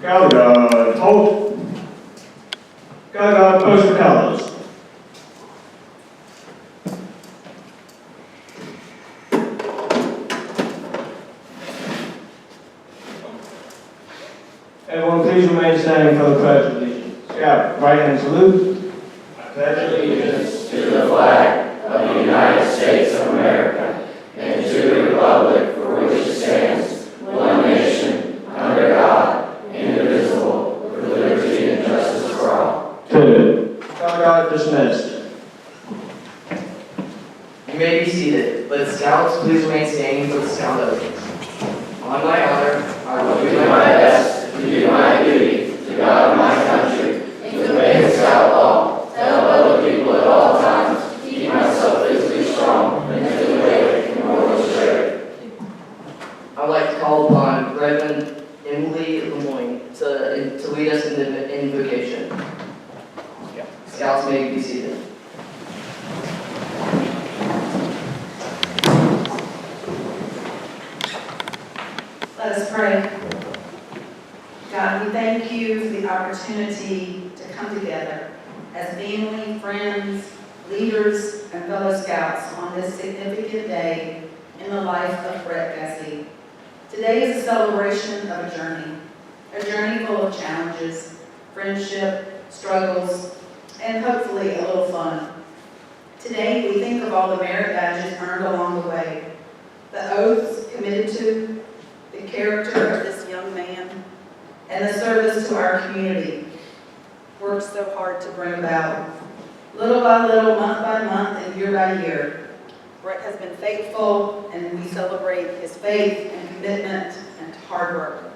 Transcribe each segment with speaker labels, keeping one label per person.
Speaker 1: Galliard, halt. Galliard, post the colours. Everyone please remain standing for the Pledge of Allegiance. Scout, right hand salute. I pledge
Speaker 2: allegiance to the flag of the United States of America and to the republic for which it stands, one nation, under God, indivisible, with liberty and justice for all.
Speaker 1: Two. Galliard dismissed.
Speaker 3: You may be seated, but Scouts, please remain standing for the Scout oath. On my honor, I will do my best
Speaker 2: To do my duty to God and my country, and to obey the Scout law, to help other people at all times, keep myself physically strong, and to awake and moral straight.
Speaker 3: I would like to call upon Reverend Emily Lemoyne to lead us in the invocation. Scouts may be seated.
Speaker 4: Let us pray. God, we thank you for the opportunity to come together as family, friends, leaders, and fellow Scouts on this significant day in the life of Brett Gosse. Today is a celebration of a journey full of challenges, friendship, struggles, and hopefully a little fun. Today, we think of all the merit badges earned along the way, the oaths committed to, the character of this young man, and the service to our community, worked so hard to bring about. Little by little, month by month, and year by year, Brett has been faithful, and we celebrate his faith and commitment and hard work.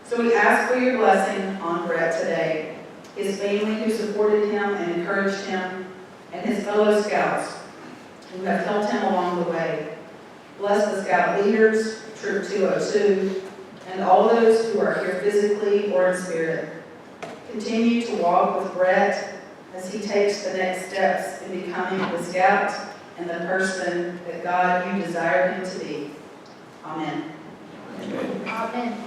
Speaker 4: So we ask for your blessing on Brett today, his family who supported him and encouraged him, and his fellow Scouts who have helped him along the way. Bless the Scout leaders, Troop 202, and all those who are here physically or in spirit. Continue to walk with Brett as he takes the next steps in becoming the Scout and the person that God, you desire him to be. Amen.
Speaker 5: Amen.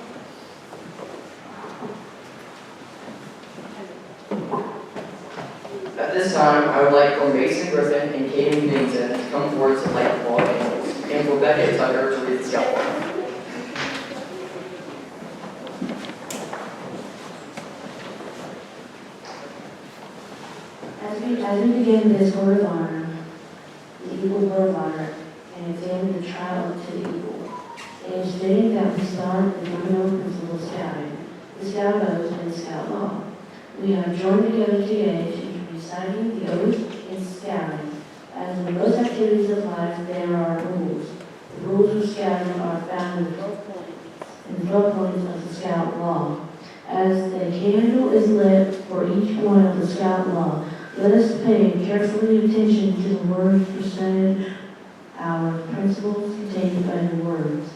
Speaker 3: At this time, I would like for Mason Griffin and Kaden Bennington to come forward to light the ball candles, and for Rebecca Tucker to read the Scout Law.
Speaker 5: As we begin this word of honor, the Eagle Word of Honor, and examine the trial to the Eagle, it is fitting that we start with the fundamental principle of scouting, the Scout oath and the Scout law. We have joined together today to reciting the oath in scouting. As in most activities of life, there are rules. The rules of scouting are found in the 12 points of the Scout law. As the candle is lit for each point of the Scout law, let us pay carefully attention to the words presented, our principles contained by the words.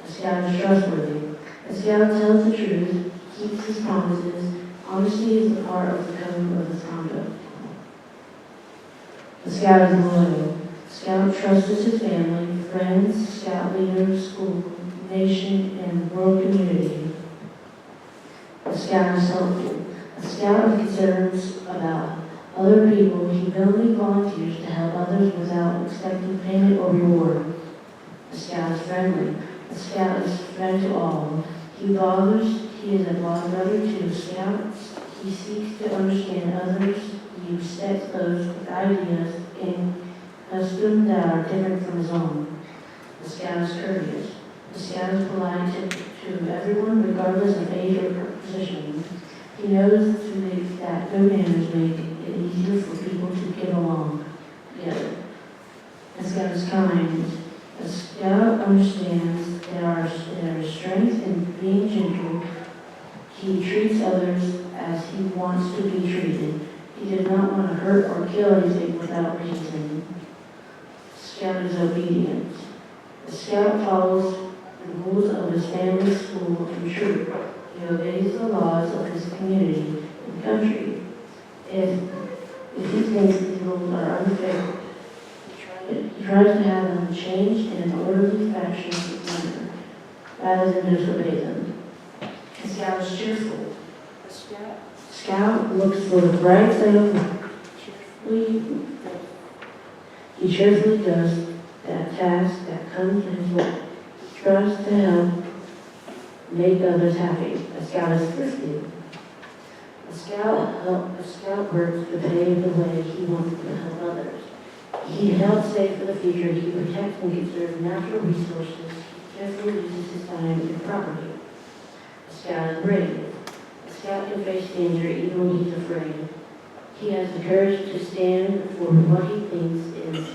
Speaker 5: A Scout is trustworthy. A Scout tells the truth, keeps his promises. Honesty is a part of the code of his conduct. A Scout is loyal. A Scout trusts his family, friends, Scout leaders, school, nation, and world community. A Scout is helpful. A Scout is concerned about other people. He willingly volunteers to help others without expecting payment or reward. A Scout is friendly. A Scout is friend to all. He is a brother to Scouts. He seeks to understand others. He respects those with ideas and customs that are different from his own. The Scout is courteous. The Scout is polite to everyone, regardless of age or position. He knows that good manners make it easier for people to get along together. A Scout is kind. A Scout understands there is strength in being gentle. He treats others as he wants to be treated. He does not want to hurt or kill anything without reason. Scout is obedient. The Scout follows the rules of his family, school, and troop. He obeys the laws of his community and country. If he thinks these rules are unfair, he tries to have them changed in an orderly fashion manner, rather than disobey them. A Scout Scout is cheerful. Scout looks for the bright side of life. He cheerfully does that task that comes his way. He tries to help make others happy. A scout is thrifty. A scout works to pave the way he wants to help others. He helps save for the future. He protects and conserves natural resources. He carefully uses his time and property. A scout is brave. A scout can face danger even when he's afraid. He has the courage to stand for what he thinks is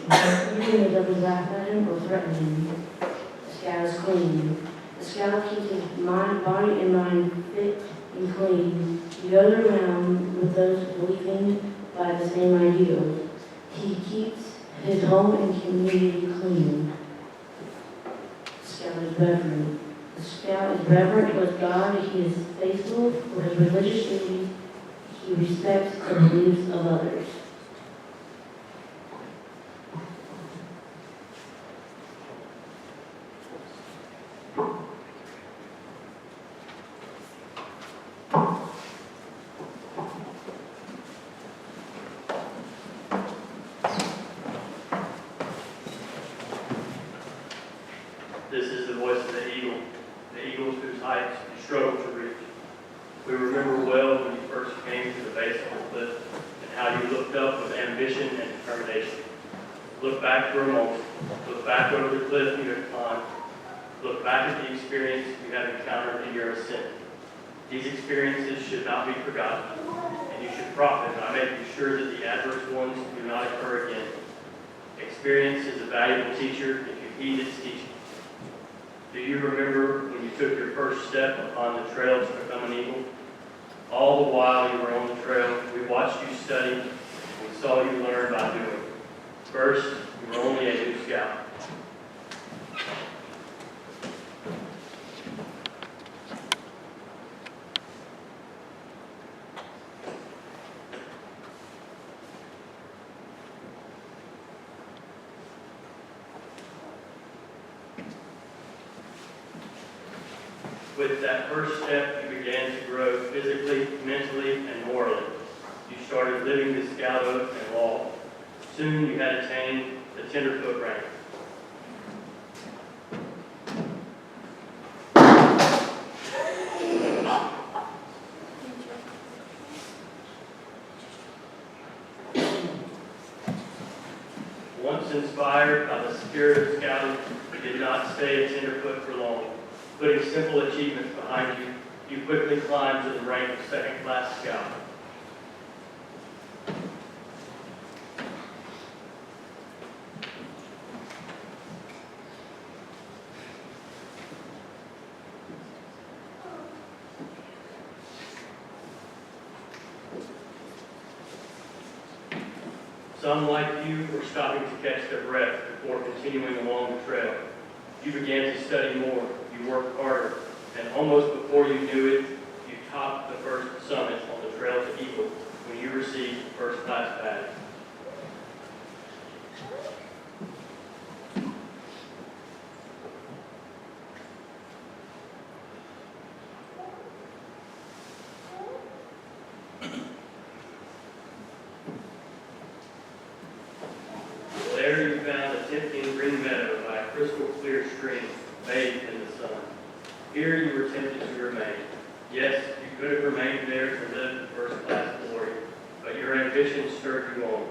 Speaker 5: even if others laugh at him or threaten him. A scout is clean. A scout keeps his body and mind fit and clean. He goes around with those believing by the same ideals. He keeps his home and community clean. A scout is reverent. A scout is reverent with God. He is faithful for his religious duties. He respects the beliefs of others.
Speaker 6: This is the voice of the eagles whose heights you struggle to reach. We remember well when you first came to the base of the cliff and how you looked up with ambition and determination. Look back for a moment. Look back over the cliff you have climbed. Look back at the experience you have encountered in your ascent. These experiences should not be forgotten, and you should profit by making sure that the adverse ones do not occur again. Experience is a valuable teacher if you heed its teaching. Do you remember when you took your first step upon the trail to become an eagle? All the while you were on the trail, we watched you study, and we saw you learn by doing. First, you were only a new scout. With that first step, you began to grow physically, mentally, and morally. You started living the scout oath and law. Soon you had attained the tenderfoot rank. Once inspired by the spirit of scouting, you did not stay a tenderfoot for long. Putting simple achievements behind you, you quickly climbed to the rank of second-class scout. Some, like you, were stopping to catch their breath before continuing along the trail. You began to study more, you worked harder, and almost before you knew it, you topped the first summit on the trail to Eagle when you received the first-class badge. There you found a tempting green meadow by a crystal clear stream, bathed in the sun. Here you were tempted to remain. Yes, you could have remained there to live the first-class glory, but your ambition stirred you on.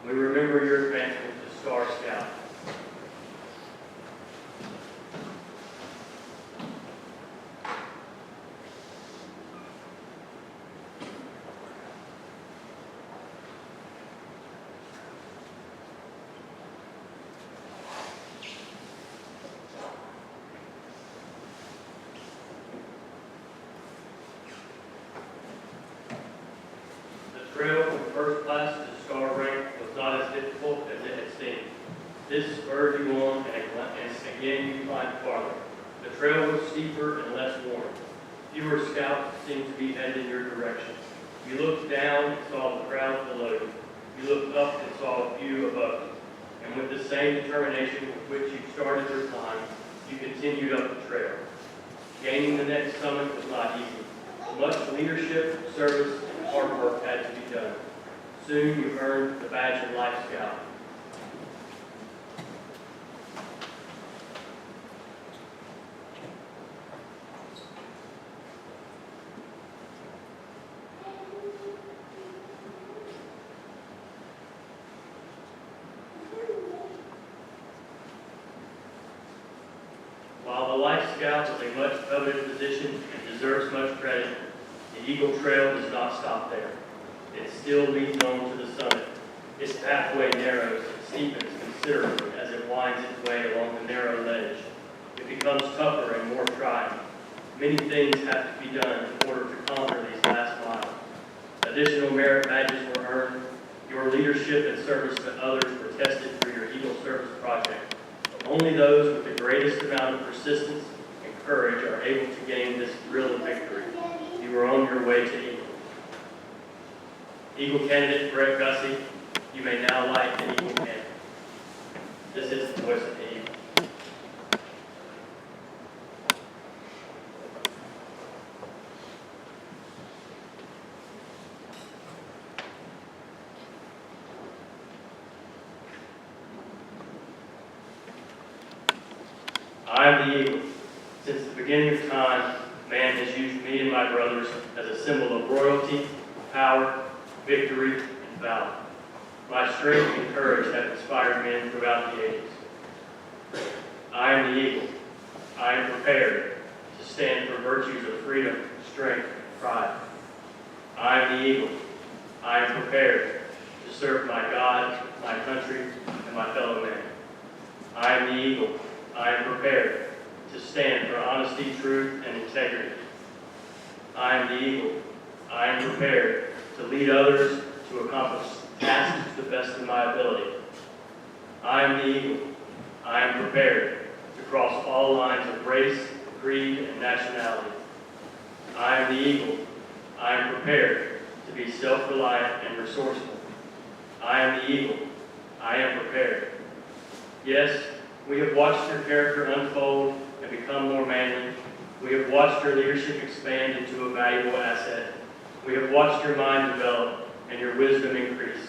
Speaker 6: We remember your advancement to Star Scout. The trail from first class to star rank was not as difficult as it had seemed. This spurred you on, and again you climbed farther. The trail was steeper and less worn. Fewer scouts seemed to be headed in your direction. You looked down and saw the crowd below you. You looked up and saw a few above you. And with the same determination with which you started your climb, you continued up the trail. Gaining the next summit was not easy. Much leadership, service, and hard work had to be done. Soon you earned the badge of Life Scout. While the Life Scout is a much coveted position and deserves much credit, the Eagle Trail does not stop there. It still leads on to the summit. Its pathway narrows and steepens considerably as it winds its way along the narrow ledge. It becomes tougher and more trying. Many things have to be done in order to conquer these last miles. Additional merit badges were earned. Your leadership and service to others were tested for your Eagle Service Project. Only those with the greatest amount of persistence and courage are able to gain this thrill of victory. You are on your way to Eagle. Eagle candidate Brett Gosse, you may now light the Eagle candle. This is the voice of the Eagle. I am the Eagle. Since the beginning of time, man has used me and my brothers as a symbol of royalty, power, victory, and valor. My strength and courage have inspired men throughout the ages. I am the Eagle. I am prepared to stand for virtues of freedom, strength, and pride. I am the Eagle. I am prepared to serve my God, my country, and my fellow men. I am the Eagle. I am prepared to stand for honesty, truth, and integrity. I am the Eagle. I am prepared to lead others to accomplish tasks to the best of my ability. I am the Eagle. I am prepared to cross all lines of race, creed, and nationality. I am the Eagle. I am prepared to be self-reliant and resourceful. I am the Eagle. I am prepared. Yes, we have watched your character unfold and become more manly. We have watched your leadership expand into a valuable asset. We have watched your mind develop and your wisdom increase.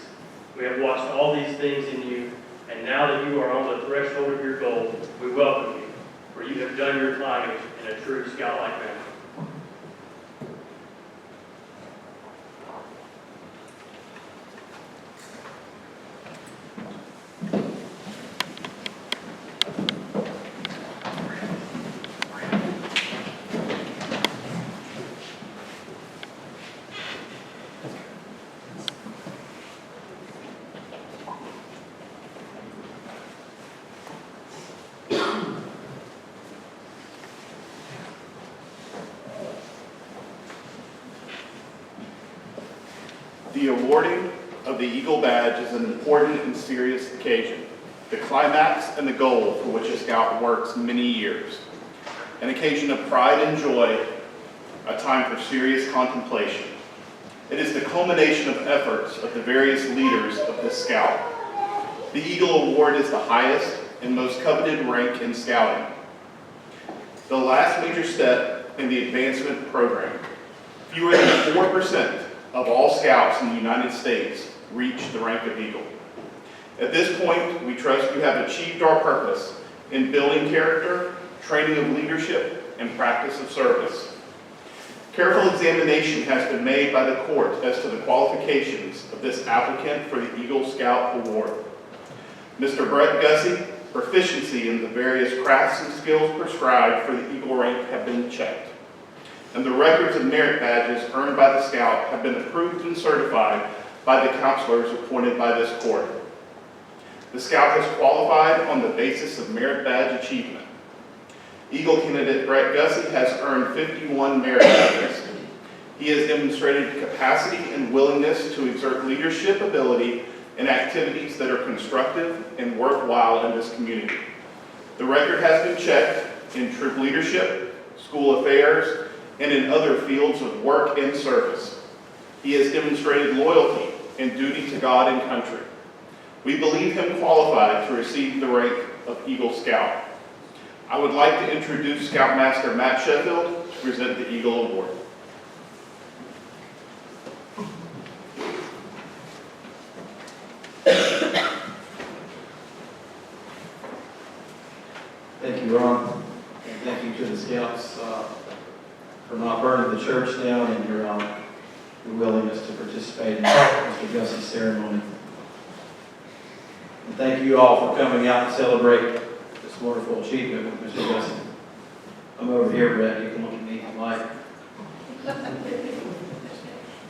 Speaker 6: We have watched all these things in you, and now that you are on the threshold of your goal, we welcome you, for you have done your climbing in a true scout-like manner.
Speaker 7: The awarding of the Eagle Badge is an important and serious occasion, the climax and the goal for which a scout works many years. An occasion of pride and joy, a time for serious contemplation. It is the culmination of efforts of the various leaders of this scout. The Eagle Award is the highest and most coveted rank in scouting. The last major step in the advancement program. Fewer than 4% of all scouts in the United States reach the rank of Eagle. At this point, we trust you have achieved our purpose in building character, training of leadership, and practice of service. Careful examination has been made by the court as to the qualifications of this applicant for the Eagle Scout Award. Mr. Brett Gosse, proficiency in the various crafts and skills prescribed for the Eagle rank have been checked, and the records of merit badges earned by the scout have been approved and certified by the counselors appointed by this court. The scout has qualified on the basis of merit badge achievement. Eagle candidate Brett Gosse has earned 51 merit badges. He has demonstrated capacity and willingness to exert leadership ability in activities that are constructive and worthwhile in this community. The record has been checked in troop leadership, school affairs, and in other fields of work and service. He has demonstrated loyalty and duty to God and country. We believe him qualified to receive the rank of Eagle Scout. I would like to introduce Scoutmaster Matt Sheffield to present the Eagle Award.
Speaker 8: Thank you, Ron, and thank you to the Scouts for not burning the church down and your willingness to participate in Mr. Gusse's ceremony. And thank you all for coming out to celebrate this wonderful achievement with Mr. Gosse. I'm over here, Brett. You can look at me if you like.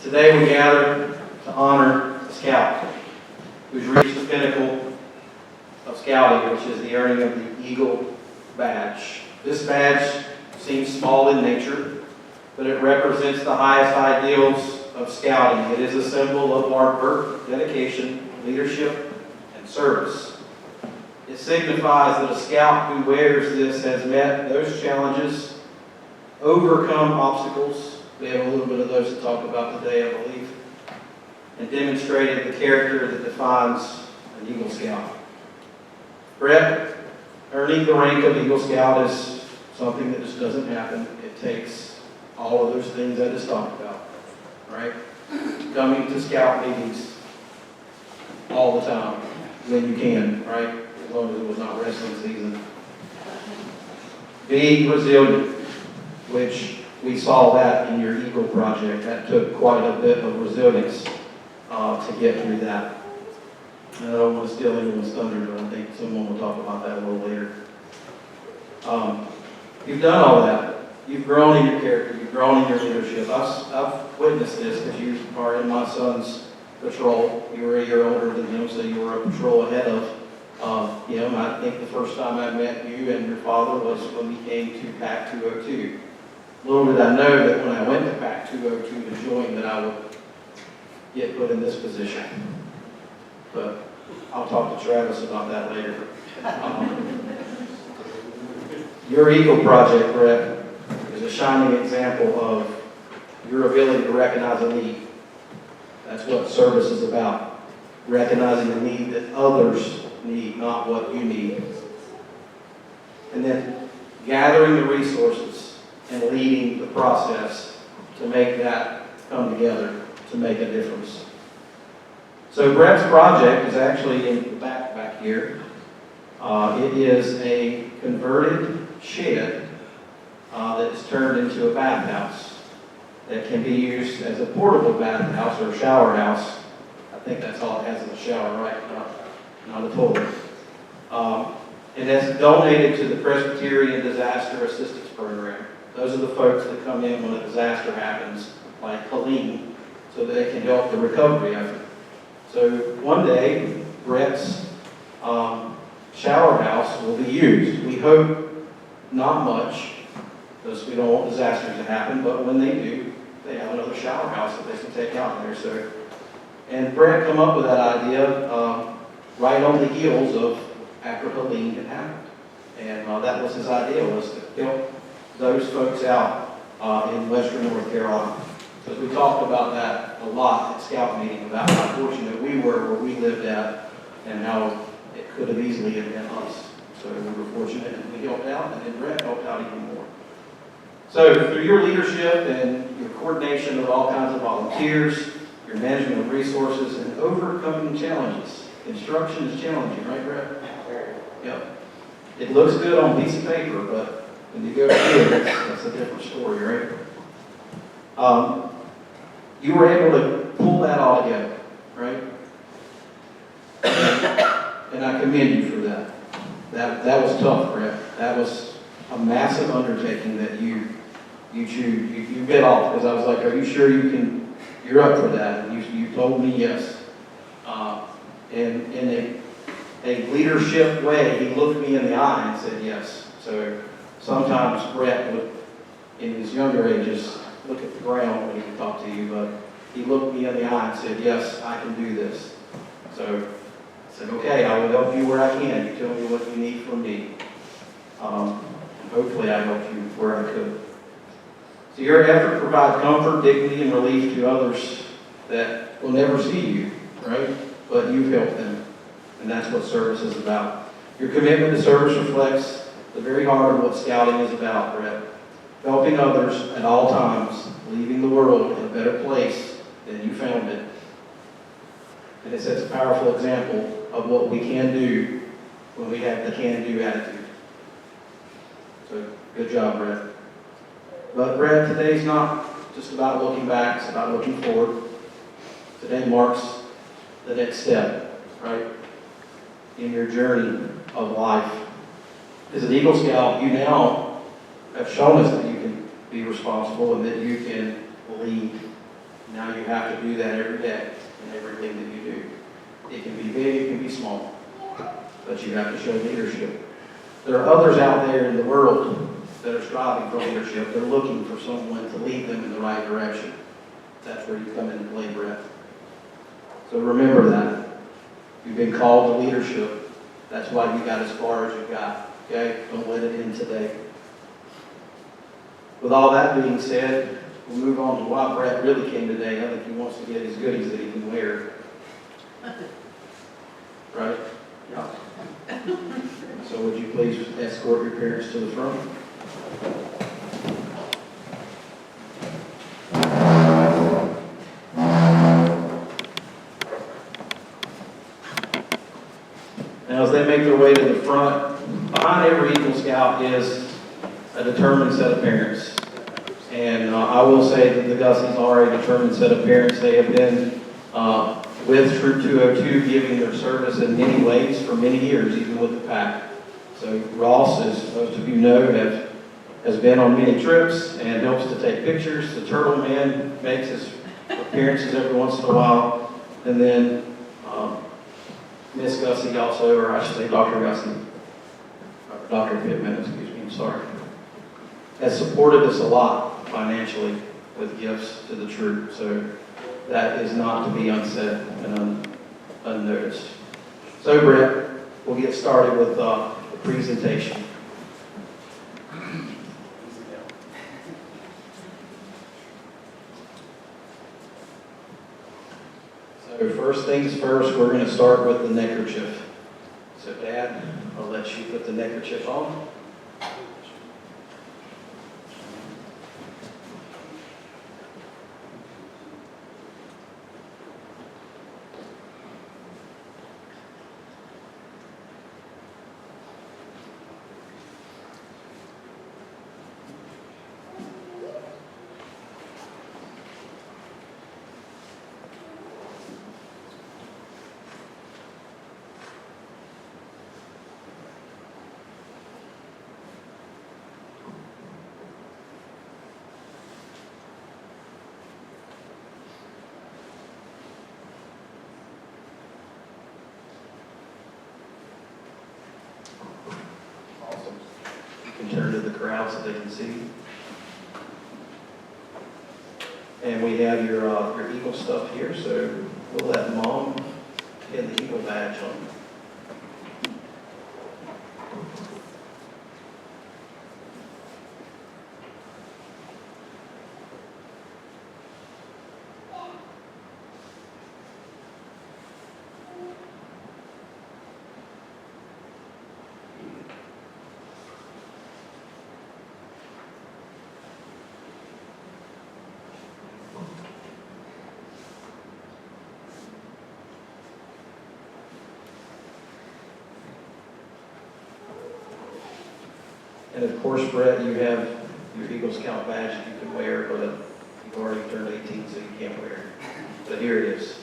Speaker 8: Today we gather to honor a scout who's reached the pinnacle of scouting, which is the earning of the Eagle Badge. This badge seems small in nature, but it represents the highest ideals of scouting. It is a symbol of hard work, dedication, leadership, and service. It signifies that a scout who wears this has met those challenges, overcome obstacles. We have a little bit of those to talk about today, I believe, and demonstrated the character that defines an Eagle Scout. Brett, earning the rank of Eagle Scout is something that just doesn't happen. It takes all of those things I just talked about, right? Coming to scout meetings all the time when you can, right? As long as it was not wrestling season. Being resilient, which we saw that in your Eagle project. That took quite a bit of resilience to get through that. And I don't want to steal anyone's thunder, but I think someone will talk about that a little later. You've done all that. You've grown in your character. You've grown in your leadership. I've witnessed this because you are in my son's patrol. You were a year older than him, so you were a patrol ahead of him. I think the first time I met you and your father was when we came to PAC 202. Little did I know that when I went to PAC 202 to join that I would get put in this position. But I'll talk to Travis about that later. Your Eagle Project, Brett, is a shining example of your ability to recognize a need. That's what service is about. Recognizing the need that others need, not what you need. And then gathering the resources and leading the process to make that come together, to make a difference. So Brett's project is actually in the back here. It is a converted shed that is turned into a bathhouse that can be used as a portable bathhouse or shower house. I think that's all it has is a shower, right? Not a toilet. And that's donated to the Presbyterian Disaster Assistance Program. Those are the folks that come in when a disaster happens, like Helene, so that they can help the recovery effort. So one day, Brett's shower house will be used. We hope not much, because we don't want disasters to happen, but when they do, they have another shower house that they can take out there. So, and Brett come up with that idea right on the heels of after Helene had happened. And that was his idea, was to help those folks out in western North Carolina. Because we talked about that a lot at Scout meeting, about how fortunate we were where we lived at and how it could have easily have been us. So we were fortunate and we helped out, and then Brett helped out even more. So through your leadership and your coordination of all kinds of volunteers, your management of resources, and overcoming challenges. Construction is challenging, right, Brett? Yep. It looks good on a piece of paper, but when you go through it, that's a different story, right? You were able to pull that all together, right? And I commend you for that. That was tough, Brett. That was a massive undertaking that you bit off, because I was like, are you sure you're up for that? And you told me yes. And in a leadership way, he looked me in the eye and said yes. So sometimes Brett would, in his younger ages, look at the ground when he would talk to you, but he looked me in the eye and said, yes, I can do this. So I said, okay, I will help you where I can. You tell me what you need from me. Hopefully I helped you where I could. So your effort provides comfort, dignity, and relief to others that will never see you, right? But you've helped them. And that's what service is about. Your commitment to service reflects the very heart of what scouting is about, Brett. Helping others at all times, leaving the world in a better place than you found it. And it sets a powerful example of what we can do when we have the can-do attitude. So, good job, Brett. But Brett, today's not just about looking back, it's about looking forward. Today marks the next step, right, in your journey of life. As an Eagle Scout, you now have shown us that you can be responsible and that you can lead. Now you have to do that every day in everything that you do. It can be big, it can be small, but you have to show leadership. There are others out there in the world that are striving for leadership. They're looking for someone to lead them in the right direction. That's where you come into play, Brett. So remember that. You've been called to leadership. That's why you got as far as you got. Okay? Don't let it end today. With all that being said, we'll move on to why Brett really came today. I think he wants to get his goodies that he can wear. Right? Yeah. So would you please escort your parents to the front? Now as they make their way to the front, behind every Eagle Scout is a determined set of parents. And I will say that the Gusses are a determined set of parents. They have been with Troop 202, giving their service in many ways for many years, even with the pack. So Ross, as most of you know, has been on many trips and helps to take pictures. The Turtle Man makes his appearances every once in a while. And then Miss Gosse also, or I should say Dr. Gosse, Dr. Pittman, excuse me, I'm sorry, has supported us a lot financially with gifts to the troop. So that is not to be unsaid and unnoticed. So Brett, we'll get started with the presentation. So first things first, we're going to start with the neckerchief. So Dad, I'll let you put the neckerchief on. Turn to the crowd so they can see. And we have your Eagle stuff here, so we'll let Mom pin the Eagle badge on. And of course, Brett, you have your Eagle Scout badge that you can wear, but you've already turned 18, so you can't wear it. But here it is.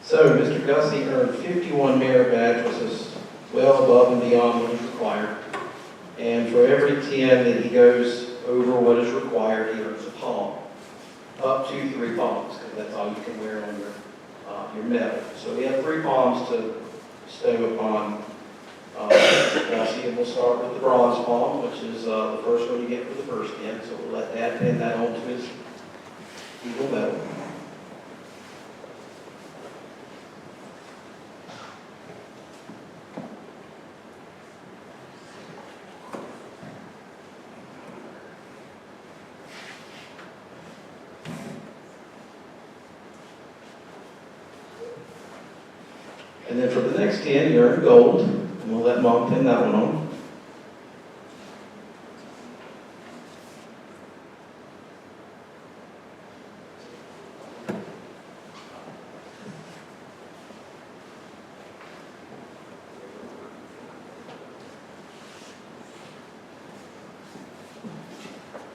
Speaker 8: So, Mr. Gosse earned 51 merit badge, which is well above and beyond what is required. And for every 10 that he goes over what is required, he earns a palm, up to 3 palms, because that's all you can wear on your medal. So we have 3 palms to bestow upon Gosse, and we'll start with the bronze palm, which is the first one you get for the first kid. So we'll let Dad pin that onto his Eagle medal. And then for the next 10, you earn gold, and we'll let Mom pin that one on.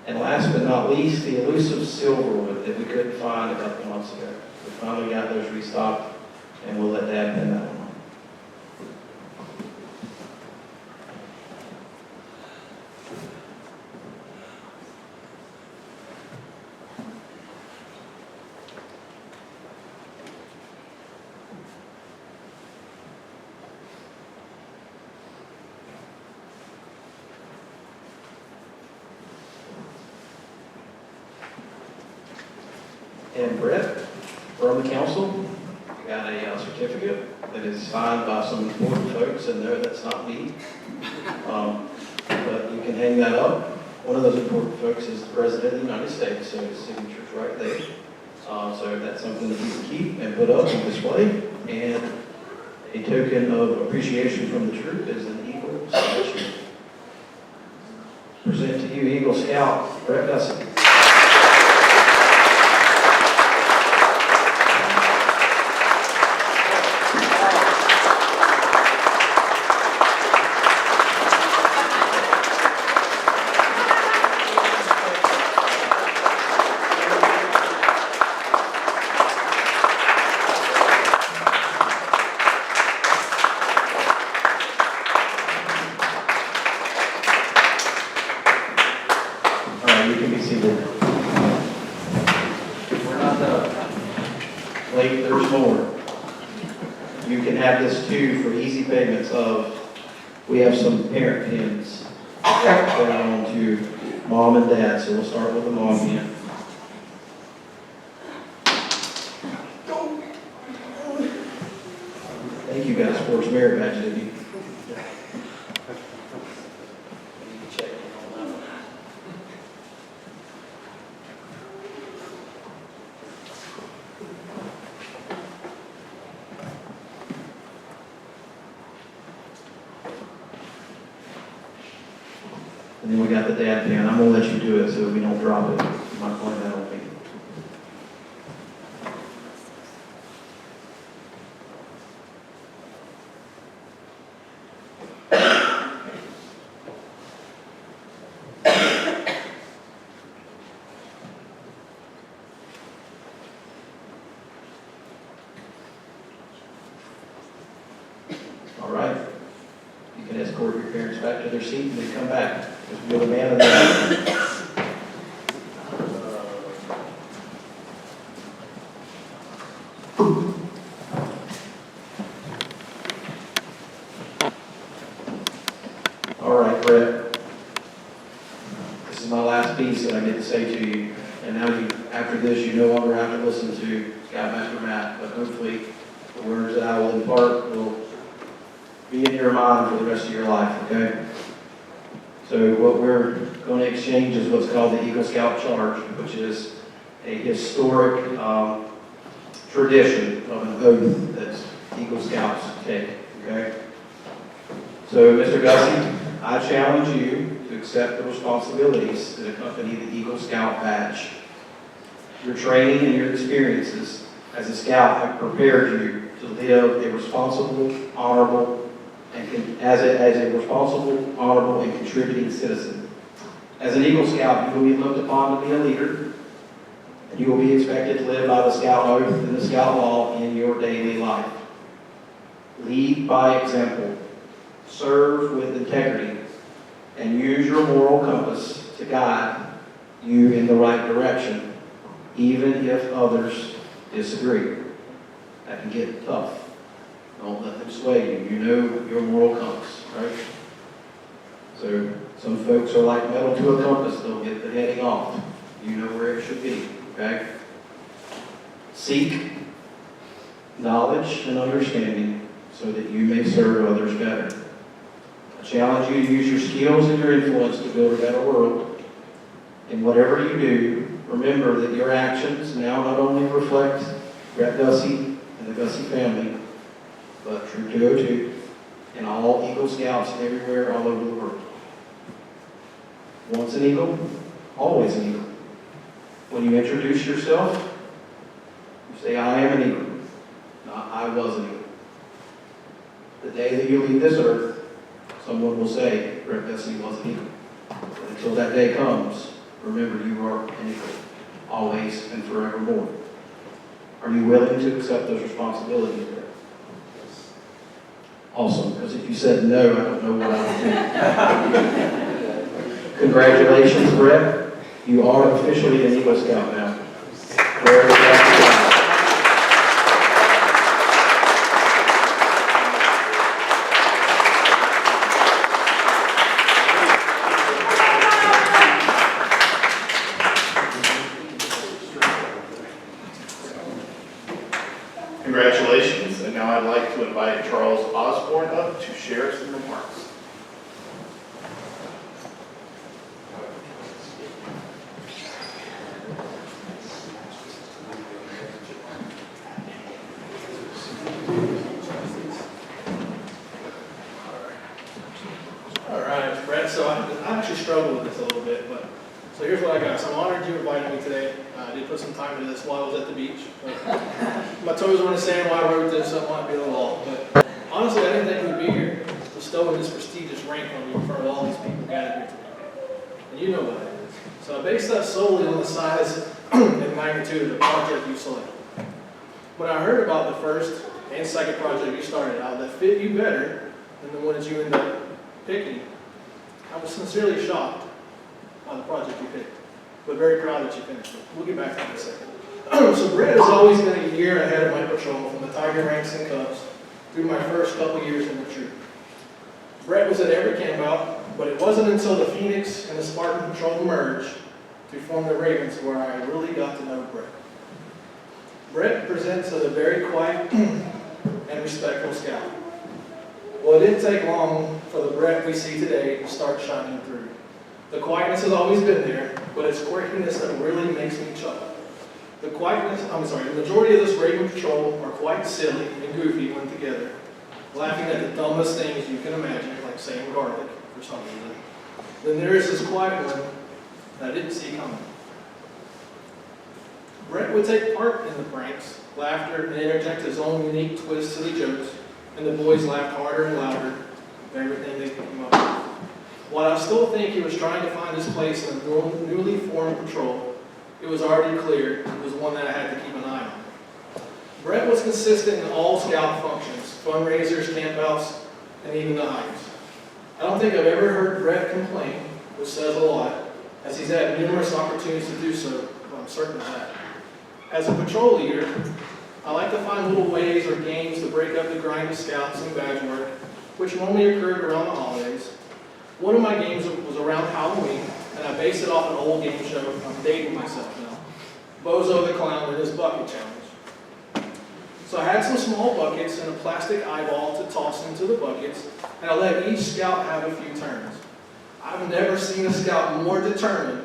Speaker 8: And last but not least, the elusive silverwood that we couldn't find a couple months ago. We finally got those restocked, and we'll let Dad pin that one on. And Brett, from the council, got a certificate that is signed by some important folks in there. That's not me. But you can hang that up. One of those important folks is the President of the United States, so his signature's right there. So that's something that you can keep and put up and display. And a token of appreciation from the troop is an Eagle statue. Present to you Eagle Scout Brett Gosse. You can be seated. We're not done. Wait, there's more. You can have this too for easy payments of, we have some parent pins that go on to Mom and Dad, so we'll start with the mom pin. I think you got a sports merit badge, didn't you? And then we got the dad pin. I'm going to let you do it so we don't drop it. You might point that on me. All right. You can escort your parents back to their seat and then come back. Because you're the man of the hour. All right, Brett. This is my last piece that I get to say to you. And now after this, you no longer have to listen to Scoutmaster Matt, but hopefully the words that I will impart will be in your mind for the rest of your life, okay? So what we're going to exchange is what's called the Eagle Scout Charge, which is a historic tradition of an oath that Eagle Scouts take, okay? So, Mr. Gosse, I challenge you to accept the responsibilities that accompany the Eagle Scout badge. Your training and your experiences as a scout have prepared you to live a responsible, honorable, and as a responsible, honorable, and contributing citizen. As an Eagle Scout, you will be looked upon to be a leader, and you will be expected to live by the Scout oath and the Scout law in your daily life. Lead by example, serve with integrity, and use your moral compass to guide you in the right direction, even if others disagree. That can get tough. Don't let them sway you. You know your moral compass, right? So some folks are like metal to a compass. They'll get the heading off. You know where it should be, okay? Seek knowledge and understanding so that you may serve others better. I challenge you to use your skills and your influence to build a better world. And whatever you do, remember that your actions now not only reflect Brett Gosse and the Gosse family, but Troop 202, and all Eagle Scouts everywhere all over the world. Once an Eagle, always an Eagle. When you introduce yourself, you say, I am an Eagle, not I was an Eagle. The day that you leave this earth, someone will say, Brett Bessie was an Eagle. But until that day comes, remember you are an Eagle, always and forevermore. Are you willing to accept those responsibilities, Brett? Awesome, because if you said no, I don't know what I would do. Congratulations, Brett. You are officially an Eagle Scout now. Very happy.
Speaker 7: Congratulations, and now I'd like to invite Charles Osborne up to share some remarks.
Speaker 9: All right, Brett, so I actually struggled with this a little bit, but so here's what I got. So I'm honored you invited me today. I did put some time into this while I was at the beach. My toes were in the sand while I wrote this, so it might be a little off. But honestly, I didn't think we'd be here bestowing this prestigious rank on you in front of all these people gathered here today. And you know what it is. So I based that solely on the size and magnitude of the project you selected. When I heard about the first and second project you started out that fit you better than the ones you ended up picking, I was sincerely shocked by the project you picked, but very proud that you finished it. We'll get back to that in a second. So Brett has always been a year ahead of my patrol from the Tiger ranks and Cubs through my first couple years in the troop. Brett was at every camp out, but it wasn't until the Phoenix and the Spartan Patrol merged to form the Ravens where I really got to know Brett. Brett presents as a very quiet and respectful scout. Well, it didn't take long for the Brett we see today to start shining through. The quietness has always been there, but it's quirkiness that really makes me chuckle. The majority of this Raven Patrol are quite silly and goofy when together, laughing at the dumbest things you can imagine, like saying garlic for some reason. Then there is this quiet one that I didn't see coming. Brett would take part in the pranks, laughter, and interject his own unique twist to the jokes, and the boys laughed harder and louder for everything they could come up with. While I still think he was trying to find his place in the newly formed patrol, it was already clear it was one that I had to keep an eye on. Brett was consistent in all scout functions, fundraisers, campouts, and even the hikes. I don't think I've ever heard Brett complain, which says a lot, as he's had numerous opportunities to do so, but I'm certain of that. As a patrol leader, I like to find little ways or games to break up the grind of scouts and badge work, which normally occurred around the holidays. One of my games was around Halloween, and I based it off an old game show. I'm dating myself now. Bozo the Clown and his bucket challenge. So I had some small buckets and a plastic eyeball to toss into the buckets, and I let each scout have a few turns. I've never seen a scout more determined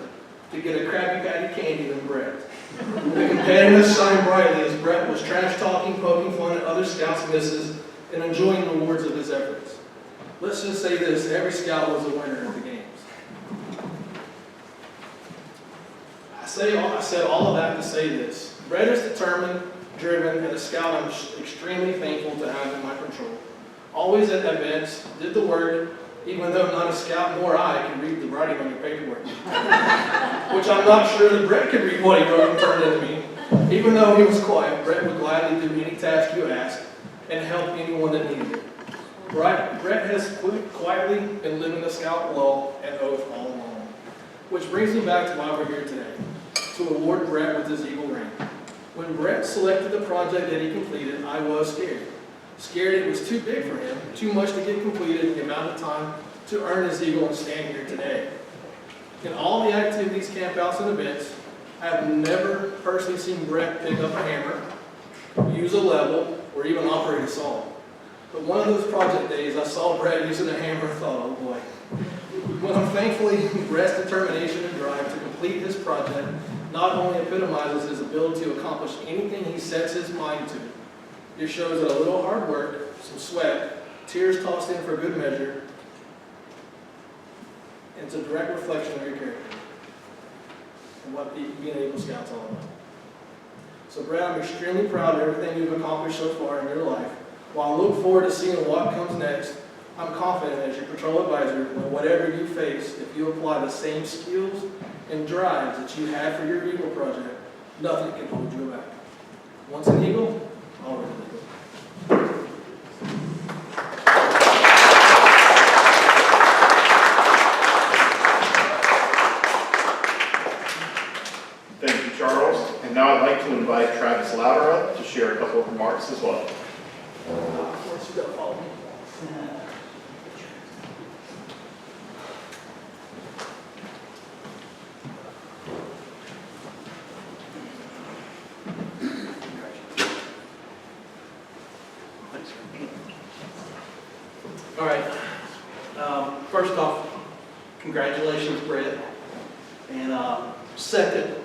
Speaker 9: to get a Krabby Patty candy than Brett. The competitiveness shined brightly as Brett was trash talking, poking fun at other scouts' misses, and enjoying the rewards of his efforts. Let's just say this, every scout was a winner at the games. I said all of that to say this. Brett is determined, driven, and a scout I'm extremely thankful to have in my patrol. Always at events, did the work, even though not a scout nor I can read the writing on your paperwork. Which I'm not sure that Brett could read what he wrote and turned into me. Even though he was quiet, Brett would gladly do any task you asked and help anyone that needed it. Brett has quietly been living the scout law and oath all along. Which brings me back to why we're here today, to award Brett with his Eagle rank. When Brett selected the project that he completed, I was scared. Scared it was too big for him, too much to get completed in the amount of time to earn his Eagle and stand here today. In all the activities, campouts, and events, I have never personally seen Brett pick up a hammer, use a level, or even operate a saw. But one of those project days, I saw Brett using a hammer and thought, oh boy. When I'm thankfully, Brett's determination and drive to complete his project not only epitomizes his ability to accomplish anything he sets his mind to, it shows that a little hard work, some sweat, tears tossed in for good measure, and it's a direct reflection of your character and what being an Eagle Scout's all about. So Brad, I'm extremely proud of everything you've accomplished so far in your life. While I look forward to seeing what comes next, I'm confident as your patrol advisor that whatever you face, if you apply the same skills and drives that you had for your Eagle project, nothing can hold you back. Once an Eagle, always an Eagle.
Speaker 7: Thank you, Charles. And now I'd like to invite Travis Louder up to share a couple of remarks as well.
Speaker 9: Once you go, follow me. All right. First off, congratulations, Brett. And second,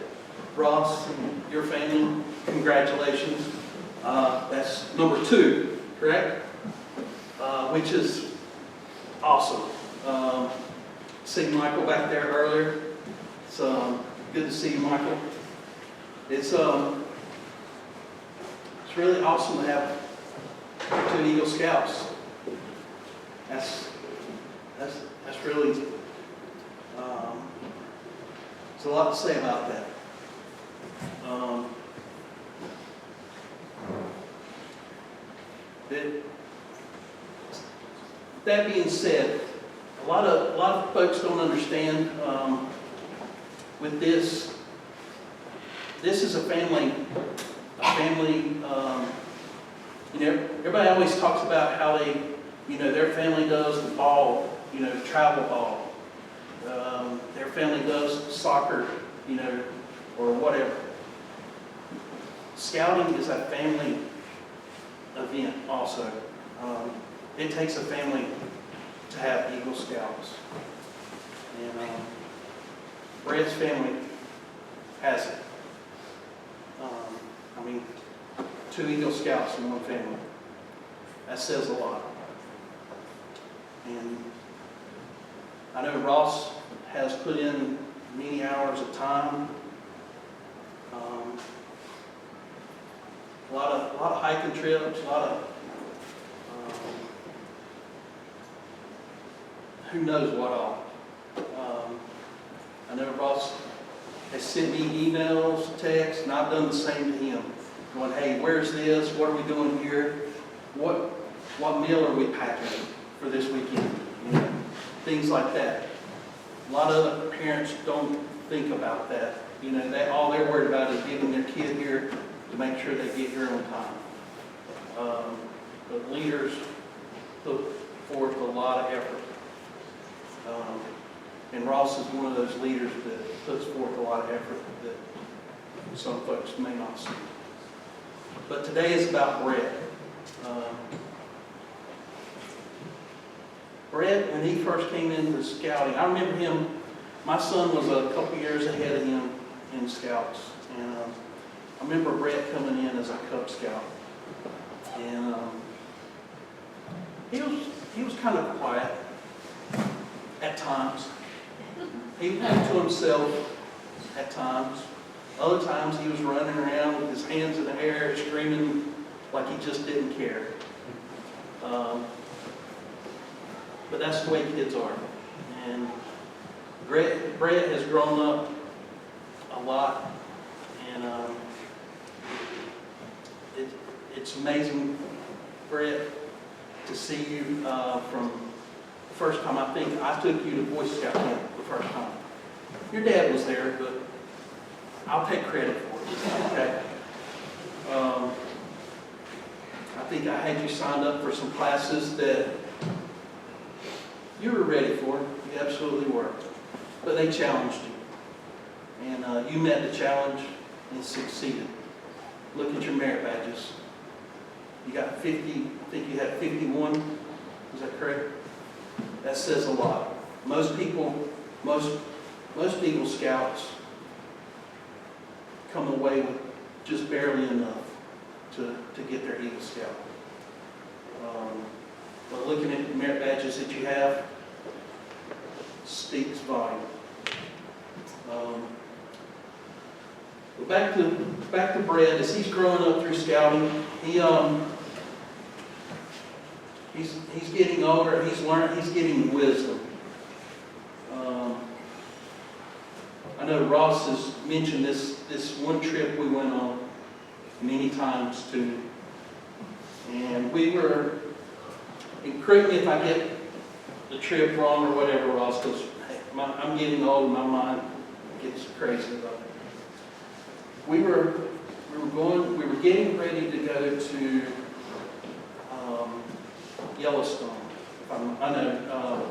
Speaker 9: Ross and your family, congratulations. That's number 2, correct? Which is awesome. See Michael back there earlier. It's good to see you, Michael. It's really awesome to have 2 Eagle Scouts. That's really, there's a lot to say about that. That being said, a lot of folks don't understand with this. This is a family. Everybody always talks about how they, their family does the ball, travel ball. Their family does soccer, or whatever. Scouting is a family event also. It takes a family to have Eagle Scouts. And Brett's family has it. 2 Eagle Scouts in one family. That says a lot. And I know Ross has put in many hours of time. A lot of hiking trips, a lot of who knows what all. I know Ross has sent me emails, texts, and I've done the same to him. Going, hey, where's this? What are we doing here? What meal are we packing for this weekend? Things like that. A lot of other parents don't think about that. All they're worried about is getting their kid here to make sure they get here on time. But leaders put forth a lot of effort. And Ross is one of those leaders that puts forth a lot of effort that some folks may not see. But today is about Brett. Brett, when he first came into scouting, I remember him, my son was a couple years ahead of him in scouts. And I remember Brett coming in as a Cub Scout. And he was kind of quiet at times. He went to himself at times. Other times he was running around with his hands in the air, screaming like he just didn't care. But that's the way kids are. And Brett has grown up a lot, and it's amazing, Brett, to see you from the first time. I think I took you to Boy Scout camp the first time. Your dad was there, but I'll take credit for it, okay? I think I had you signed up for some classes that you were ready for. You absolutely were. But they challenged you. And you met the challenge and succeeded. Look at your merit badges. You got 50, I think you had 51. Is that correct? That says a lot. Most Eagle Scouts come away with just barely enough to get their Eagle Scout. But looking at the merit badges that you have speaks volume. But back to Brett, as he's growing up through scouting, he's getting older, he's getting wisdom. I know Ross has mentioned this one trip we went on many times too. And we were, and correct me if I get the trip wrong or whatever, Ross, because I'm getting old and my mind gets crazy about it. We were getting ready to go to Yellowstone. I know.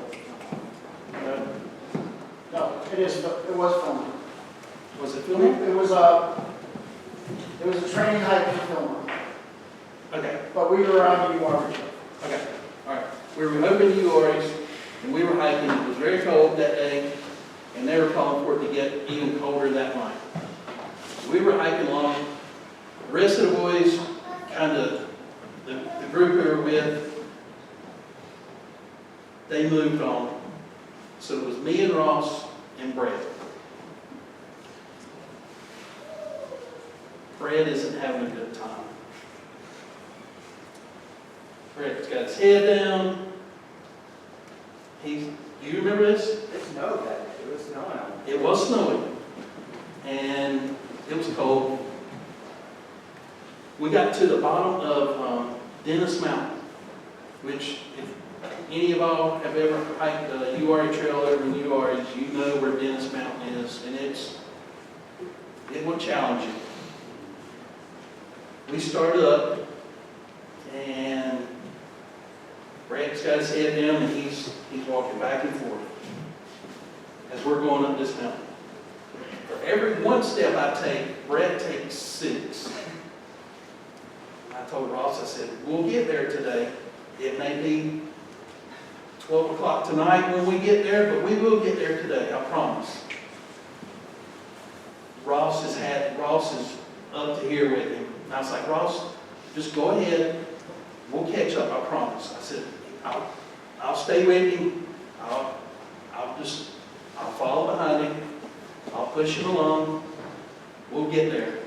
Speaker 10: No, it was filming.
Speaker 9: Was it filming?
Speaker 10: It was a training hike for filming,
Speaker 9: Okay.
Speaker 10: but we were on the UR trip.
Speaker 9: Okay. All right. We were hoping to Uor's, and we were hiking. It was very cold that day, and they were calling for it to get even colder that night. We were hiking along. The rest of the boys, kind of the group we were with, they moved on. So it was me and Ross and Brett. Brett isn't having a good time. Brett's got his head down. Do you remember this?
Speaker 10: It snowed that day. It was snowing.
Speaker 9: It was snowing. And it was cold. We got to the bottom of Dennis Mountain, which if any of y'all have ever hiked the UR trail over in UR, you know where Dennis Mountain is, and it will challenge you. We started up, and Brad's got his head down, and he's walking back and forth as we're going up this mountain. For every one step I take, Brad takes 6. I told Ross, I said, we'll get there today. It may be 12 o'clock tonight when we get there, but we will get there today, I promise. Ross is up to here with him. And I was like, Ross, just go ahead. We'll catch up, I promise. I said, I'll stay with him. I'll follow behind him. I'll push him along. We'll get there.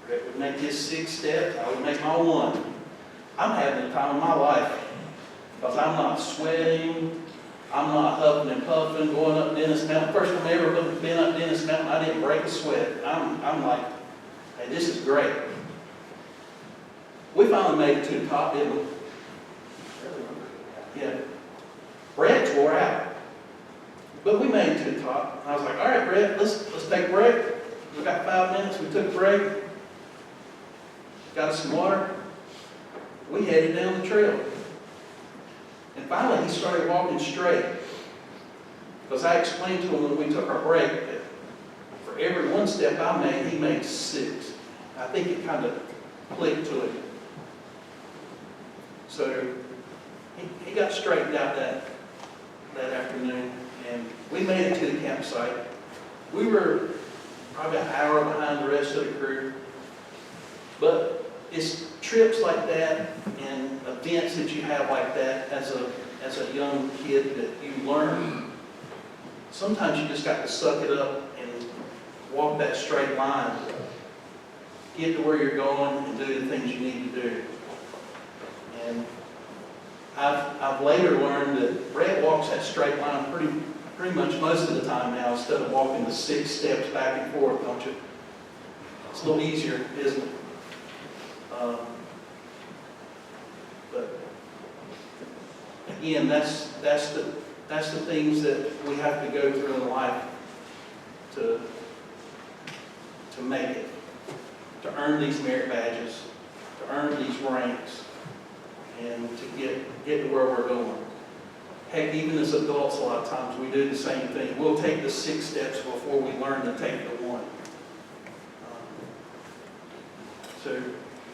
Speaker 9: Brett would make his 6 steps. I would make my 1. I'm having the time of my life because I'm not sweating. I'm not huffing and puffing, going up Dennis Mountain. First time I ever been up Dennis Mountain, I didn't break a sweat. I'm like, hey, this is great. We finally made it to the top, didn't we? Yeah. Brett wore out. But we made it to the top. I was like, all right, Brett, let's take a break. We got 5 minutes. We took a break. Got us some water. We headed down the trail. And finally, he started walking straight. Because I explained to him when we took our break that for every 1 step I made, he made 6. I think it kind of clicked to him. So he got straightened out that afternoon, and we made it to the campsite. We were probably an hour behind the rest of the crew. But it's trips like that and events that you have like that as a young kid that you learn. Sometimes you just got to suck it up and walk that straight line. Get to where you're going and do the things you need to do. And I've later learned that Brett walks that straight line pretty much most of the time now instead of walking the 6 steps back and forth, don't you? It's a little easier, isn't it? But again, that's the things that we have to go through in life to make it, to earn these merit badges, to earn these ranks, and to get to where we're going. Heck, even as adults, a lot of times we do the same thing. We'll take the 6 steps before we learn to take the 1. So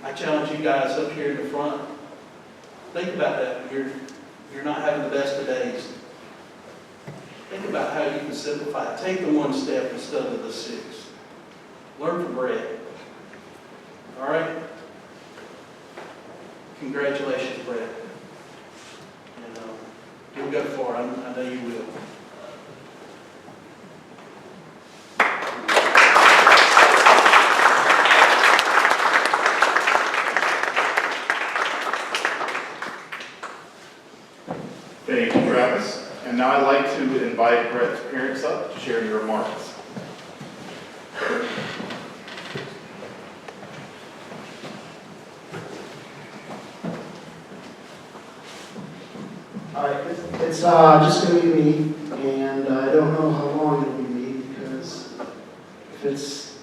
Speaker 9: I challenge you guys up here in the front. Think about that when you're not having the best of days. Think about how you can simplify it. Take the 1 step instead of the 6. Learn from Brett. All right? congratulations, Brett. And you'll go far, I know you will.
Speaker 7: Thank you, Travis. And now I'd like to invite Brett's parents up to share your remarks.
Speaker 10: All right, it's just going to be me, and I don't know how long it'll be me, because if it's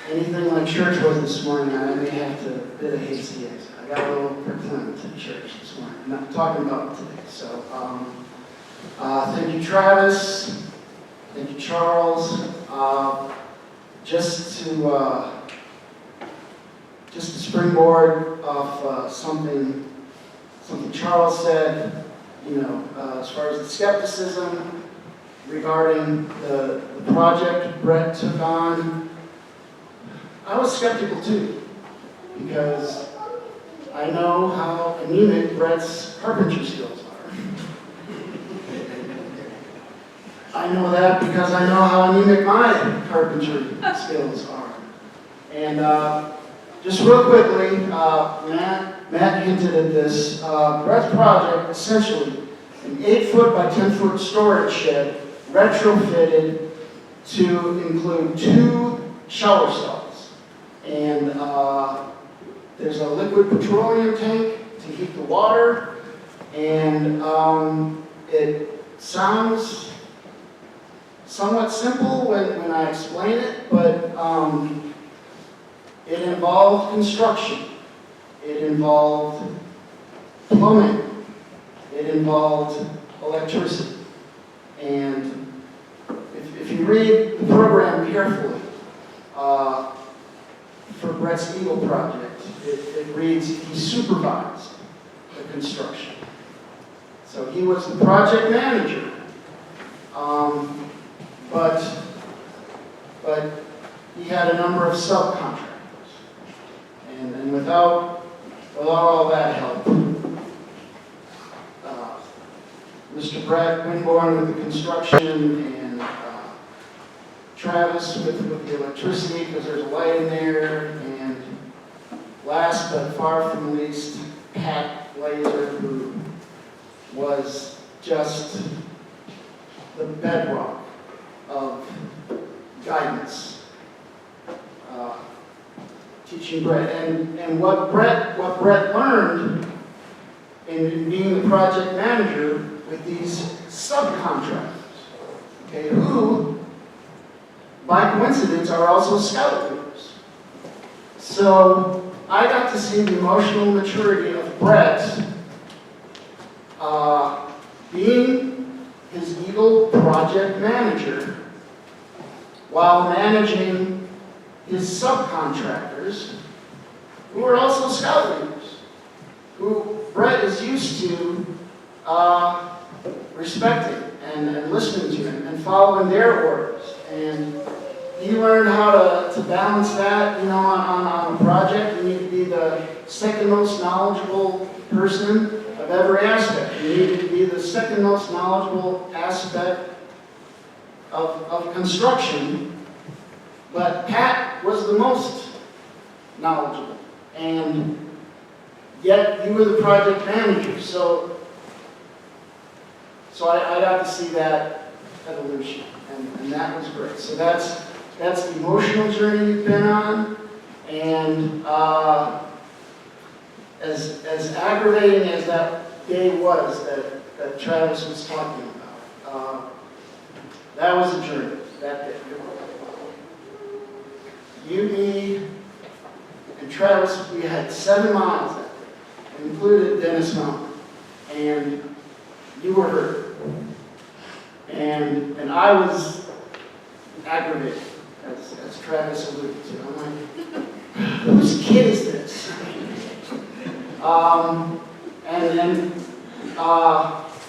Speaker 10: anything like church was this morning, I may have to bid a hasty exit. I got a little proclivity to church this morning. I'm not talking about it today. So, thank you, Travis. Thank you, Charles. Just to springboard off something Charles said. As far as the skepticism regarding the project Brett took on, I was skeptical too, because I know how anemic Brett's carpentry skills are. I know that because I know how anemic my carpentry skills are. And just real quickly, Matt hinted at this. Brett's project, essentially, an 8-foot by 10-foot storage shed retrofitted to include 2 shower stalls. And there's a liquid petroleum tank to heat the water. And it sounds somewhat simple when I explain it, but it involved construction. It involved plumbing. It involved electricity. And if you read the program carefully, for Brett's Eagle project, it reads he supervised the construction. So he was the project manager. But he had a number of subcontractors. And without all that help, Mr. Brett Winborn with the construction, and Travis with the electricity, because there's a light in there, and last but far from least, Pat Laser, who was just the bedrock of guidance, teaching Brett. And what Brett learned in being the project manager with these subcontractors, okay, who, by coincidence, are also scout leaders. So I got to see the emotional maturity of Brett being his Eagle project manager while managing his subcontractors, who are also scout leaders, who Brett is used to respecting and listening to and following their orders. And he learned how to balance that, on a project. You need to be the second most knowledgeable person of every aspect. You need to be the second most knowledgeable aspect of construction. But Pat was the most knowledgeable. And yet you were the project manager. So I got to see that evolution, and that was great. So that's the emotional journey you've been on, and as aggravating as that day was that Travis was talking about, that was a journey, that day. You, me, and Travis, we had 7 miles that day, included Dennis Mountain, and you were hurt. And I was aggravated, as Travis alluded to. I'm like, whose kid is this?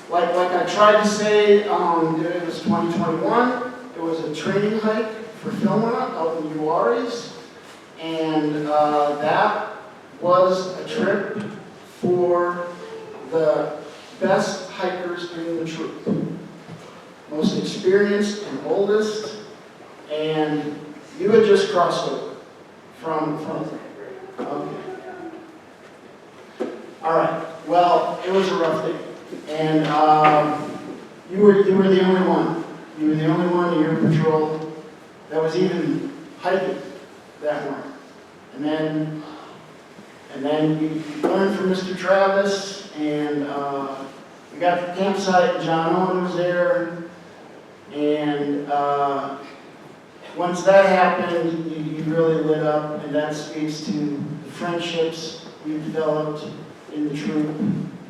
Speaker 10: Like I tried to say, it was 2021. It was a training hike for Filma out in Uaris, and that was a trip for the best hikers in the troop. Most experienced and oldest, and you had just crossed over from okay. All right, well, it was a rough day, and you were the only one. You were the only one in your patrol that was even hiking that morning. And then you learned from Mr. Travis, and we got to the campsite, and John Owen was there, and once that happened, you really lit up, and that speaks to the friendships you developed in the troop,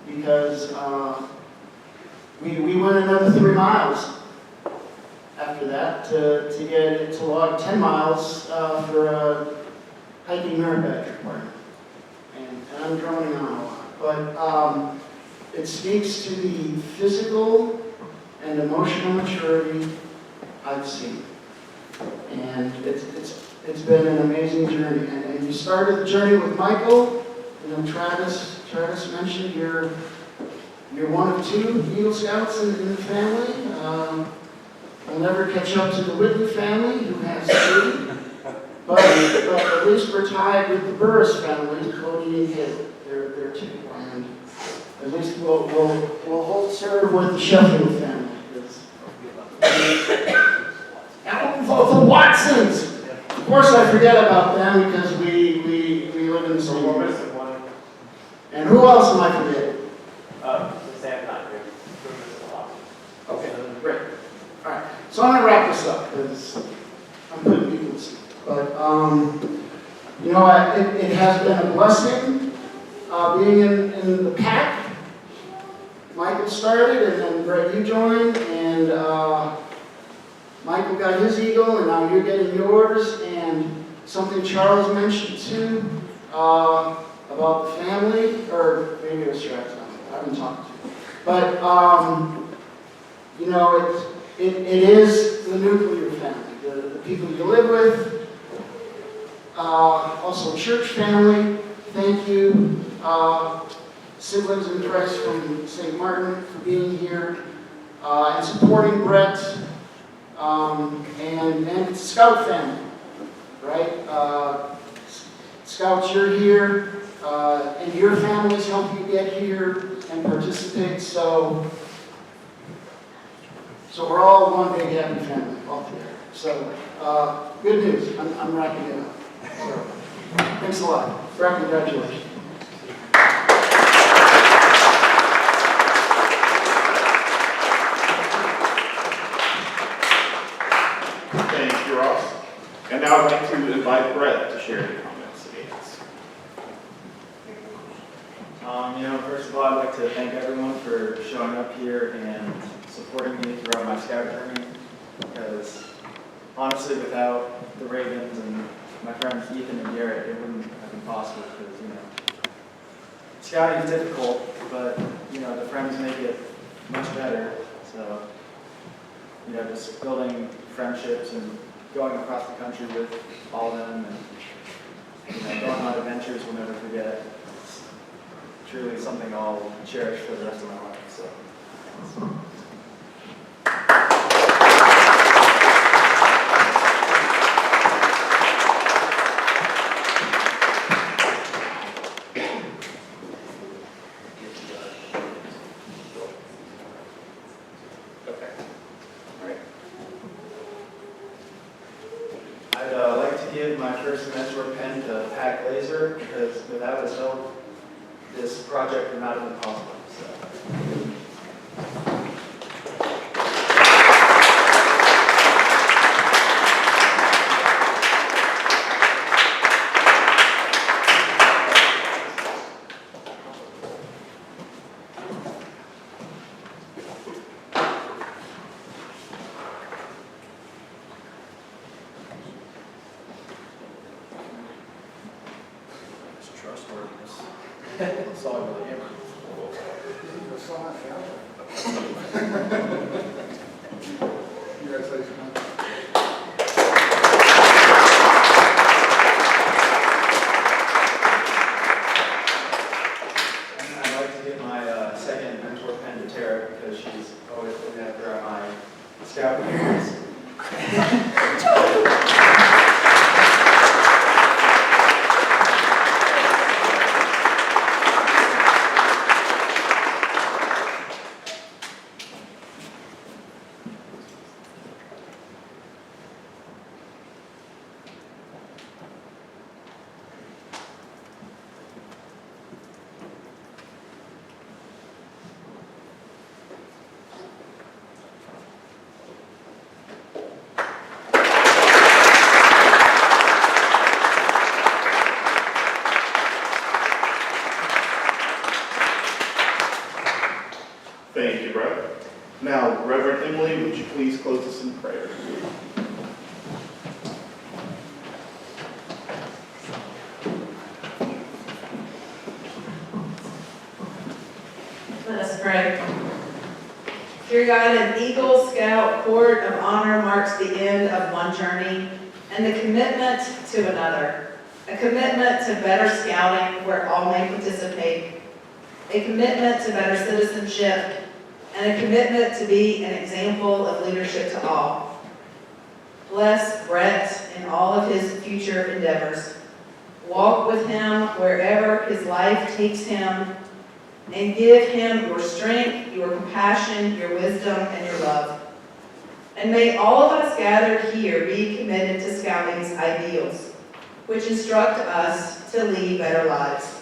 Speaker 10: because we went another 3 miles after that to log 10 miles for a hiking merit badge requirement. And I'm droning on a lot, but it speaks to the physical and emotional maturity I've seen. And it's been an amazing journey. And you started the journey with Michael. You know, Travis mentioned you're one of 2 Eagle Scouts in the family. We'll never catch up to the Whitley family, who has 3. But at least we're tied with the Burris family, Cody and Caleb. They're 2. And at least we'll hold serve with the Sheffield family. The Watsons! Of course I forget about them because we live in the same area. And who else am I forgetting? Okay, great. All right, so I'm going to wrap this up because I'm putting people to sleep. But, you know, it has been a blessing being in the pack. Michael started, and then Brett, you joined, and Michael got his Eagle, and now you're getting yours. And something Charles mentioned too about the family, or maybe it was Charles. I haven't talked to him. But you know, it is the nuclear family, the people you live with. Also, church family. Thank you, siblings in Christ from St. Martin, for being here and supporting Brett. And Scout family, right? Scouts, you're here, and your families help you get here and participate. So we're all one big happy family all together. So good news. I'm wrapping it up. So, thanks a lot. Brett, congratulations.
Speaker 7: Thank you, Ross. And now I'd like to invite Brett to share any comments that he has.
Speaker 11: You know, first of all, I'd like to thank everyone for showing up here and supporting me throughout my scout journey, because honestly, without the Ravens and my friends Ethan and Garrett, it wouldn't have been possible, because, you know, scouting is difficult, but, you know, the friends make it much better. So, you know, just building friendships and going across the country with all of them, and, you know, going on adventures we'll never forget. It's truly something I'll cherish for the rest of my life. So. I'd like to give my first mentor pen to Pat Glazer, because without his help, this project would not have been possible. So.
Speaker 9: That's all I really am. Congratulations.
Speaker 7: Thank you, Brett. Now, Reverend Emily, would you please close us in prayer?
Speaker 4: Let us pray. Dear God, an Eagle Scout Court of Honor marks the end of one journey and the commitment to another. A commitment to better scouting where all may participate. A commitment to better citizenship and a commitment to be an example of leadership to all. Bless Brett in all of his future endeavors. Walk with him wherever his life takes him, and give him your strength, your compassion, your wisdom, and your love. And may all of us gathered here be committed to Scouting's ideals, which instruct us to lead better lives.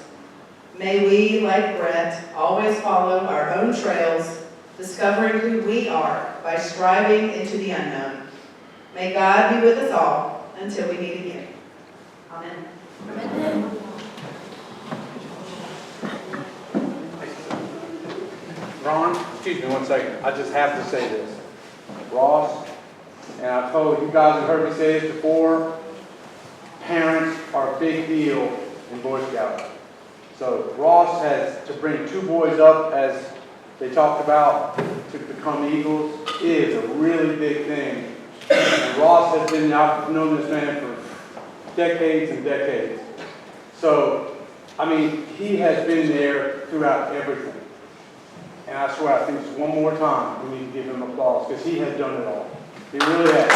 Speaker 4: May we, like Brett, always follow our own trails, discovering who we are by striving into the unknown. May God be with us all until we meet again. Amen. Amen.
Speaker 12: Ron, excuse me one second. I just have to say this. Ross, and I've told you guys have heard me say this before, parents are a big deal in Boy Scouts. So Ross has to bring 2 boys up, as they talked about, to become Eagles is a really big thing. And Ross has been, I've known this man for decades and decades. So, I mean, he has been there throughout everything. And I swear, I think just one more time, we need to give him applause, because he has done it all. He really has.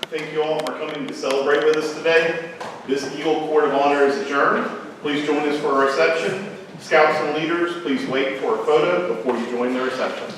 Speaker 7: Thank you all for coming to celebrate with us today. This Eagle Court of Honor is adjourned. Please join us for a reception. Scouts and leaders, please wait for a photo before you join the reception.